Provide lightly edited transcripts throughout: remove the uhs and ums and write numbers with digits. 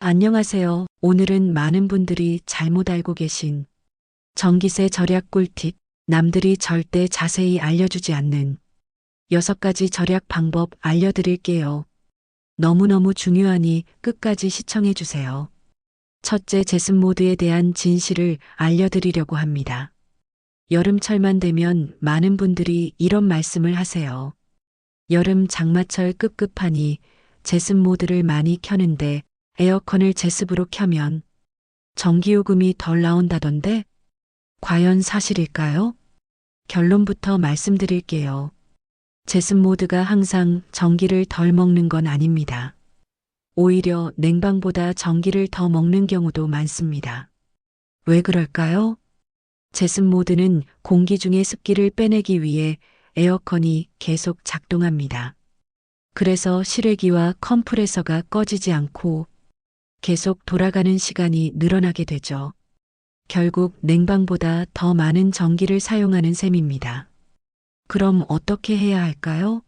안녕하세요. 오늘은 많은 분들이 잘못 알고 계신 전기세 절약 꿀팁, 남들이 절대 자세히 알려주지 않는 6가지 절약 방법 알려드릴게요. 너무너무 중요하니 끝까지 시청해주세요. 첫째, 제습 모드에 대한 진실을 알려드리려고 합니다. 여름철만 되면 많은 분들이 이런 말씀을 하세요. 여름 장마철 급급하니 제습 모드를 많이 켜는데 에어컨을 제습으로 켜면 전기요금이 덜 나온다던데? 과연 사실일까요? 결론부터 말씀드릴게요. 제습 모드가 항상 전기를 덜 먹는 건 아닙니다. 오히려 냉방보다 전기를 더 먹는 경우도 많습니다. 왜 그럴까요? 제습 모드는 공기 중의 습기를 빼내기 위해 에어컨이 계속 작동합니다. 그래서 실외기와 컴프레서가 꺼지지 않고 계속 돌아가는 시간이 늘어나게 되죠. 결국 냉방보다 더 많은 전기를 사용하는 셈입니다. 그럼 어떻게 해야 할까요?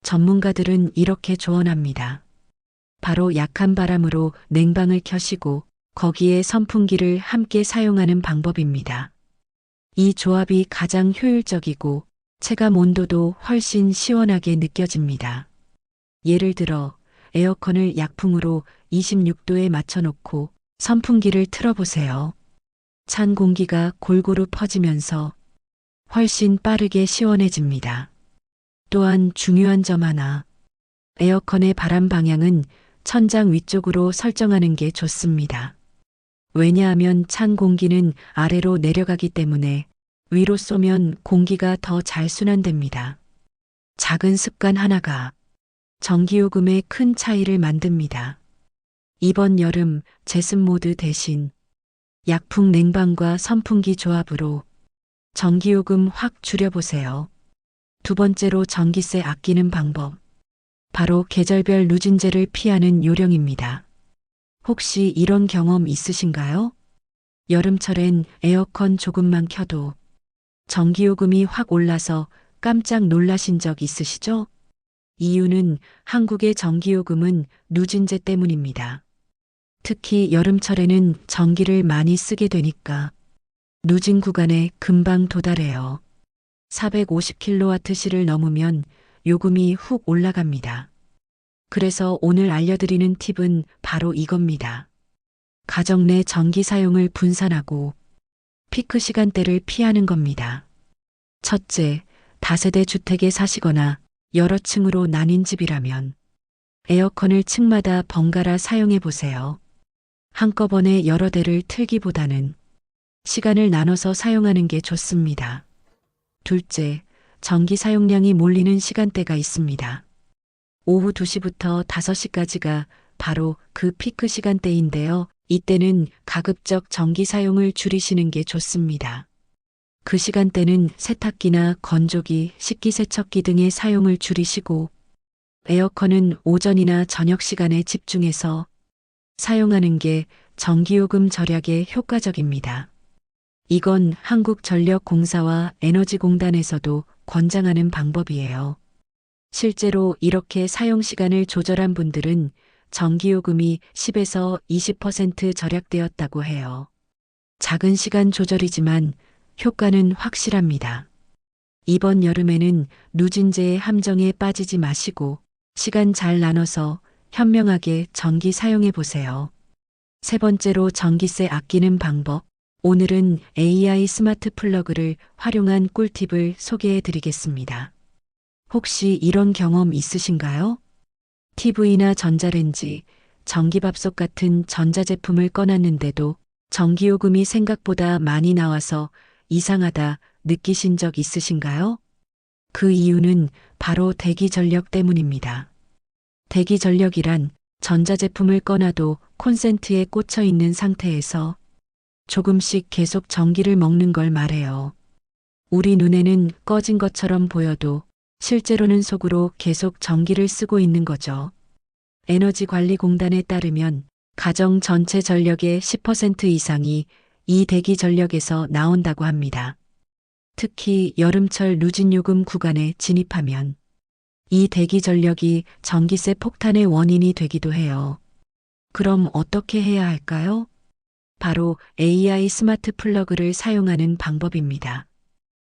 전문가들은 이렇게 조언합니다. 바로 약한 바람으로 냉방을 켜시고 거기에 선풍기를 함께 사용하는 방법입니다. 이 조합이 가장 효율적이고 체감 온도도 훨씬 시원하게 느껴집니다. 예를 들어 에어컨을 약풍으로 26도에 맞춰놓고 선풍기를 틀어보세요. 찬 공기가 골고루 퍼지면서 훨씬 빠르게 시원해집니다. 또한 중요한 점 하나, 에어컨의 바람 방향은 천장 위쪽으로 설정하는 게 좋습니다. 왜냐하면 찬 공기는 아래로 내려가기 때문에 위로 쏘면 공기가 더 잘 순환됩니다. 작은 습관 하나가 전기요금에 큰 차이를 만듭니다. 이번 여름 제습 모드 대신 약풍 냉방과 선풍기 조합으로 전기요금 확 줄여보세요. 두 번째로 전기세 아끼는 방법. 바로 계절별 누진제를 피하는 요령입니다. 혹시 이런 경험 있으신가요? 여름철엔 에어컨 조금만 켜도 전기요금이 확 올라서 깜짝 놀라신 적 있으시죠? 이유는 한국의 전기요금은 누진제 때문입니다. 특히 여름철에는 전기를 많이 쓰게 되니까 누진 구간에 금방 도달해요. 450kWh를 넘으면 요금이 훅 올라갑니다. 그래서 오늘 알려드리는 팁은 바로 이겁니다. 가정 내 전기 사용을 분산하고 피크 시간대를 피하는 겁니다. 첫째, 다세대 주택에 사시거나 여러 층으로 나뉜 집이라면 에어컨을 층마다 번갈아 사용해 보세요. 한꺼번에 여러 대를 틀기보다는 시간을 나눠서 사용하는 게 좋습니다. 둘째, 전기 사용량이 몰리는 시간대가 있습니다. 오후 2시부터 5시까지가 바로 그 피크 시간대인데요. 이때는 가급적 전기 사용을 줄이시는 게 좋습니다. 그 시간대는 세탁기나 건조기, 식기세척기 등의 사용을 줄이시고 에어컨은 오전이나 저녁 시간에 집중해서 사용하는 게 전기요금 절약에 효과적입니다. 이건 한국전력공사와 에너지공단에서도 권장하는 방법이에요. 실제로 이렇게 사용 시간을 조절한 분들은 전기요금이 10에서 20% 절약되었다고 해요. 작은 시간 조절이지만 효과는 확실합니다. 이번 여름에는 누진제의 함정에 빠지지 마시고 시간 잘 나눠서 현명하게 전기 사용해 보세요. 세 번째로 전기세 아끼는 방법. 오늘은 AI 스마트 플러그를 활용한 꿀팁을 소개해 드리겠습니다. 혹시 이런 경험 있으신가요? TV나 전자레인지, 전기밥솥 같은 전자제품을 꺼놨는데도 전기요금이 생각보다 많이 나와서 이상하다 느끼신 적 있으신가요? 그 이유는 바로 대기전력 때문입니다. 대기전력이란 전자제품을 꺼놔도 콘센트에 꽂혀 있는 상태에서 조금씩 계속 전기를 먹는 걸 말해요. 우리 눈에는 꺼진 것처럼 보여도 실제로는 속으로 계속 전기를 쓰고 있는 거죠. 에너지관리공단에 따르면 가정 전체 전력의 10% 이상이 이 대기 전력에서 나온다고 합니다. 특히 여름철 누진요금 구간에 진입하면 이 대기 전력이 전기세 폭탄의 원인이 되기도 해요. 그럼 어떻게 해야 할까요? 바로 AI 스마트 플러그를 사용하는 방법입니다.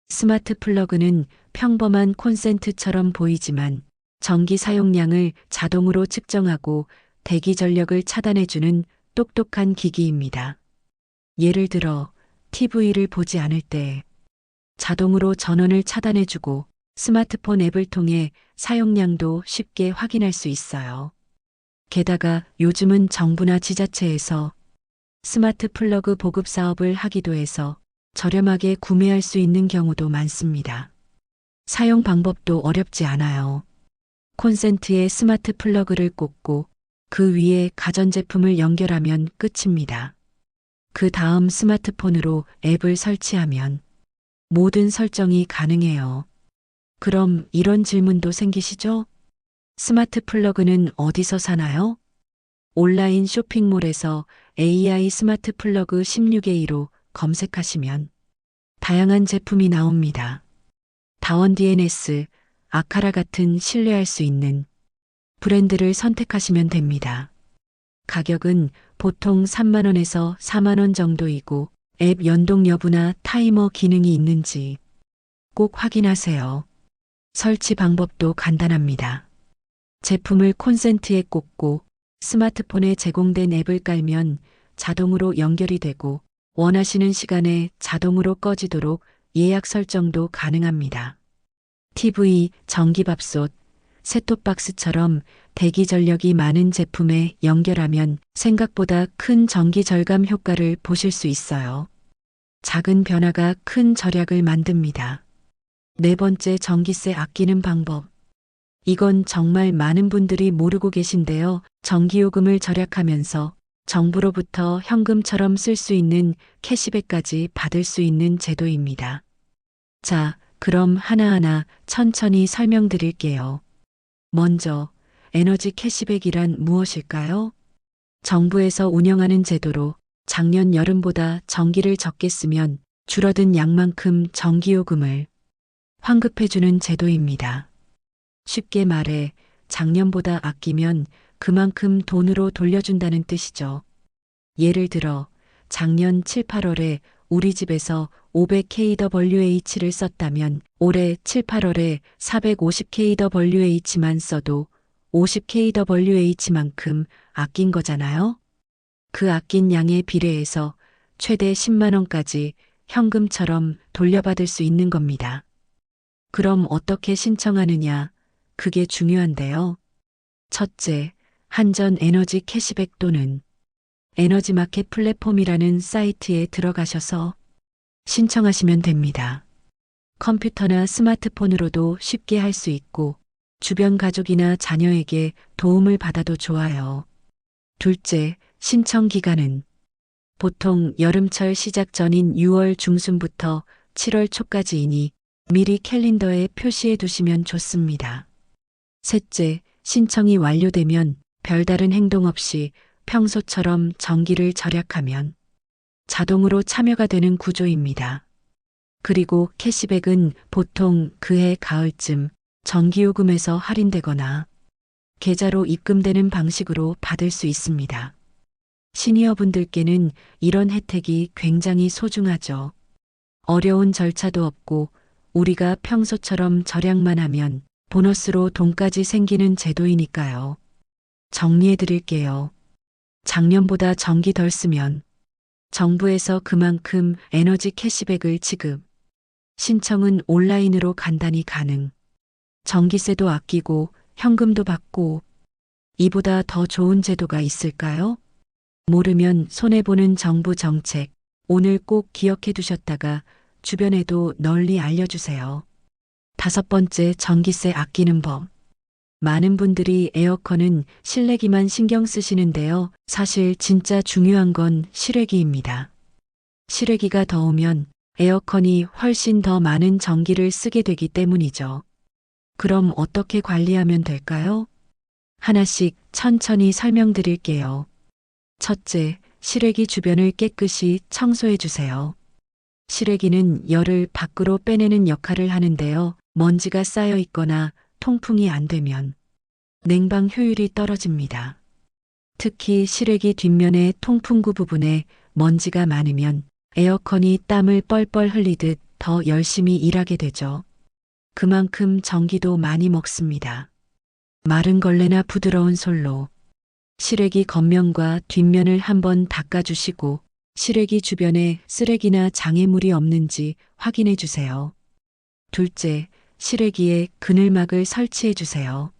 스마트 플러그는 평범한 콘센트처럼 보이지만 전기 사용량을 자동으로 측정하고 대기 전력을 차단해주는 똑똑한 기기입니다. 예를 들어 TV를 보지 않을 때 자동으로 전원을 차단해주고 스마트폰 앱을 통해 사용량도 쉽게 확인할 수 있어요. 게다가 요즘은 정부나 지자체에서 스마트 플러그 보급 사업을 하기도 해서 저렴하게 구매할 수 있는 경우도 많습니다. 사용 방법도 어렵지 않아요. 콘센트에 스마트 플러그를 꽂고 그 위에 가전제품을 연결하면 끝입니다. 그 다음 스마트폰으로 앱을 설치하면 모든 설정이 가능해요. 그럼 이런 질문도 생기시죠? 스마트 플러그는 어디서 사나요? 온라인 쇼핑몰에서 AI 스마트 플러그 16A로 검색하시면 다양한 제품이 나옵니다. 다원 DNS, 아카라 같은 신뢰할 수 있는 브랜드를 선택하시면 됩니다. 가격은 보통 3만 원에서 4만 원 정도이고 앱 연동 여부나 타이머 기능이 있는지 꼭 확인하세요. 설치 방법도 간단합니다. 제품을 콘센트에 꽂고 스마트폰에 제공된 앱을 깔면 자동으로 연결이 되고 원하시는 시간에 자동으로 꺼지도록 예약 설정도 가능합니다. TV, 전기밥솥, 셋톱박스처럼 대기 전력이 많은 제품에 연결하면 생각보다 큰 전기 절감 효과를 보실 수 있어요. 작은 변화가 큰 절약을 만듭니다. 네 번째, 전기세 아끼는 방법. 이건 정말 많은 분들이 모르고 계신데요. 전기요금을 절약하면서 정부로부터 현금처럼 쓸 수 있는 캐시백까지 받을 수 있는 제도입니다. 자, 그럼 하나하나 천천히 설명드릴게요. 먼저, 에너지 캐시백이란 무엇일까요? 정부에서 운영하는 제도로 작년 여름보다 전기를 적게 쓰면 줄어든 양만큼 전기요금을 환급해주는 제도입니다. 쉽게 말해 작년보다 아끼면 그만큼 돈으로 돌려준다는 뜻이죠. 예를 들어 작년 7, 8월에 우리 집에서 500kWh를 썼다면 올해 7, 8월에 450kWh만 써도 50kWh만큼 아낀 거잖아요. 그 아낀 양에 비례해서 최대 10만 원까지 현금처럼 돌려받을 수 있는 겁니다. 그럼 어떻게 신청하느냐? 그게 중요한데요. 첫째, 한전 에너지 캐시백 또는 에너지마켓 플랫폼이라는 사이트에 들어가셔서 신청하시면 됩니다. 컴퓨터나 스마트폰으로도 쉽게 할 수 있고 주변 가족이나 자녀에게 도움을 받아도 좋아요. 둘째, 신청 기간은 보통 여름철 시작 전인 6월 중순부터 7월 초까지이니 미리 캘린더에 표시해 두시면 좋습니다. 셋째, 신청이 완료되면 별다른 행동 없이 평소처럼 전기를 절약하면 자동으로 참여가 되는 구조입니다. 그리고 캐시백은 보통 그해 가을쯤 전기요금에서 할인되거나 계좌로 입금되는 방식으로 받을 수 있습니다. 시니어분들께는 이런 혜택이 굉장히 소중하죠. 어려운 절차도 없고 우리가 평소처럼 절약만 하면 보너스로 돈까지 생기는 제도이니까요. 정리해 드릴게요. 작년보다 전기 덜 쓰면 정부에서 그만큼 에너지 캐시백을 지급. 신청은 온라인으로 간단히 가능. 전기세도 아끼고 현금도 받고 이보다 더 좋은 제도가 있을까요? 모르면 손해보는 정부 정책. 오늘 꼭 기억해 두셨다가 주변에도 널리 알려주세요. 다섯 번째, 전기세 아끼는 법. 많은 분들이 에어컨은 실내기만 신경 쓰시는데요. 사실 진짜 중요한 건 실외기입니다. 실외기가 더우면 에어컨이 훨씬 더 많은 전기를 쓰게 되기 때문이죠. 그럼 어떻게 관리하면 될까요? 하나씩 천천히 설명드릴게요. 첫째, 실외기 주변을 깨끗이 청소해 주세요. 실외기는 열을 밖으로 빼내는 역할을 하는데요. 먼지가 쌓여 있거나 통풍이 안 되면 냉방 효율이 떨어집니다. 특히 실외기 뒷면의 통풍구 부분에 먼지가 많으면 에어컨이 땀을 뻘뻘 흘리듯 더 열심히 일하게 되죠. 그만큼 전기도 많이 먹습니다. 마른 걸레나 부드러운 솔로 실외기 겉면과 뒷면을 한번 닦아주시고 실외기 주변에 쓰레기나 장애물이 없는지 확인해 주세요. 둘째, 실외기에 그늘막을 설치해 주세요.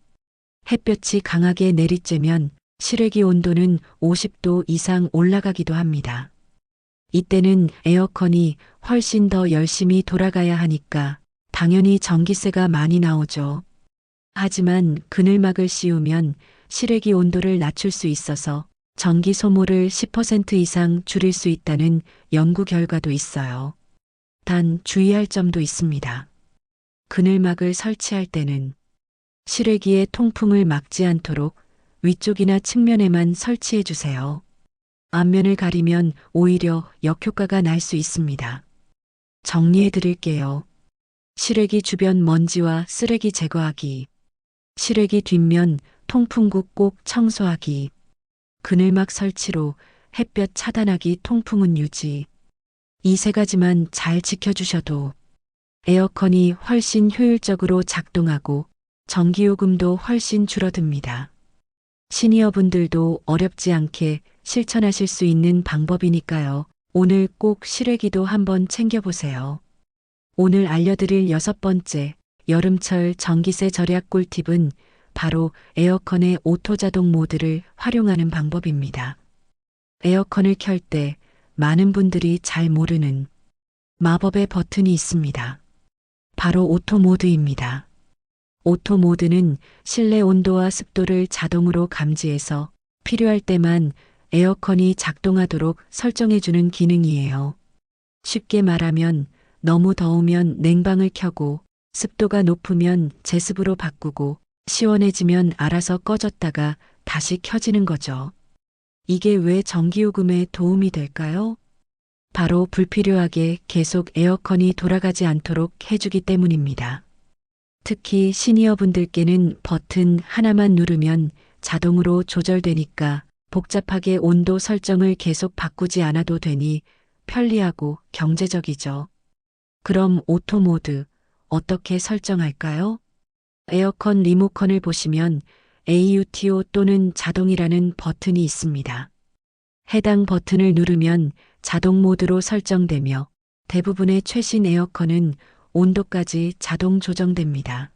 햇볕이 강하게 내리쬐면 실외기 온도는 50도 이상 올라가기도 합니다. 이때는 에어컨이 훨씬 더 열심히 돌아가야 하니까 당연히 전기세가 많이 나오죠. 하지만 그늘막을 씌우면 실외기 온도를 낮출 수 있어서 전기 소모를 10% 이상 줄일 수 있다는 연구 결과도 있어요. 단 주의할 점도 있습니다. 그늘막을 설치할 때는 실외기의 통풍을 막지 않도록 위쪽이나 측면에만 설치해 주세요. 앞면을 가리면 오히려 역효과가 날 수 있습니다. 정리해 드릴게요. 실외기 주변 먼지와 쓰레기 제거하기, 실외기 뒷면 통풍구 꼭 청소하기, 그늘막 설치로 햇볕 차단하기 통풍은 유지. 이 세 가지만 잘 지켜주셔도 에어컨이 훨씬 효율적으로 작동하고 전기요금도 훨씬 줄어듭니다. 시니어분들도 어렵지 않게 실천하실 수 있는 방법이니까요. 오늘 꼭 실외기도 한번 챙겨보세요. 오늘 알려드릴 6번째 여름철 전기세 절약 꿀팁은 바로 에어컨의 오토자동 모드를 활용하는 방법입니다. 에어컨을 켤 때 많은 분들이 잘 모르는 마법의 버튼이 있습니다. 바로 오토 모드입니다. 오토 모드는 실내 온도와 습도를 자동으로 감지해서 필요할 때만 에어컨이 작동하도록 설정해주는 기능이에요. 쉽게 말하면 너무 더우면 냉방을 켜고 습도가 높으면 제습으로 바꾸고 시원해지면 알아서 꺼졌다가 다시 켜지는 거죠. 이게 왜 전기요금에 도움이 될까요? 바로 불필요하게 계속 에어컨이 돌아가지 않도록 해주기 때문입니다. 특히 시니어분들께는 버튼 하나만 누르면 자동으로 조절되니까 복잡하게 온도 설정을 계속 바꾸지 않아도 되니 편리하고 경제적이죠. 그럼 오토 모드 어떻게 설정할까요? 에어컨 리모컨을 보시면 AUTO 또는 자동이라는 버튼이 있습니다. 해당 버튼을 누르면 자동 모드로 설정되며 대부분의 최신 에어컨은 온도까지 자동 조정됩니다.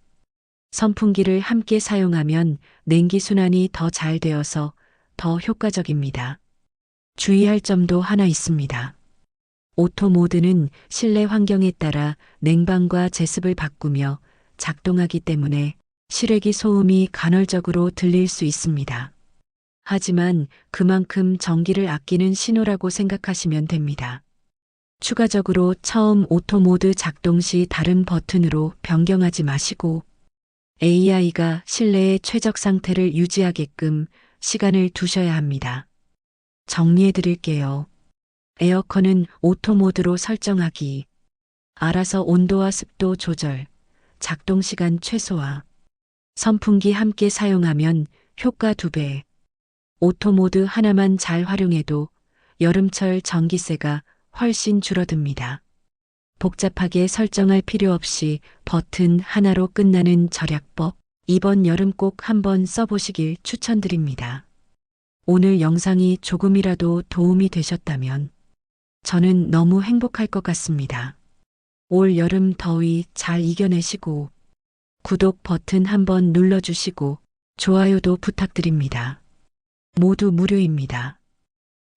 선풍기를 함께 사용하면 냉기 순환이 더 잘 되어서 더 효과적입니다. 주의할 점도 하나 있습니다. 오토 모드는 실내 환경에 따라 냉방과 제습을 바꾸며 작동하기 때문에 실외기 소음이 간헐적으로 들릴 수 있습니다. 하지만 그만큼 전기를 아끼는 신호라고 생각하시면 됩니다. 추가적으로 처음 오토 모드 작동 시 다른 버튼으로 변경하지 마시고 AI가 실내의 최적 상태를 유지하게끔 시간을 두셔야 합니다. 정리해 드릴게요. 에어컨은 오토 모드로 설정하기, 알아서 온도와 습도 조절, 작동 시간 최소화, 선풍기 함께 사용하면 효과 2배, 오토 모드 하나만 잘 활용해도 여름철 전기세가 훨씬 줄어듭니다. 복잡하게 설정할 필요 없이 버튼 하나로 끝나는 절약법, 이번 여름 꼭 한번 써보시길 추천드립니다. 오늘 영상이 조금이라도 도움이 되셨다면 저는 너무 행복할 것 같습니다. 올 여름 더위 잘 이겨내시고 구독 버튼 한번 눌러주시고 좋아요도 부탁드립니다. 모두 무료입니다.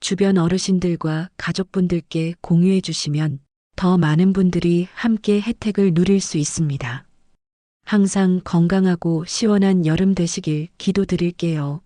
주변 어르신들과 가족분들께 공유해 주시면 더 많은 분들이 함께 혜택을 누릴 수 있습니다. 항상 건강하고 시원한 여름 되시길 기도드릴게요.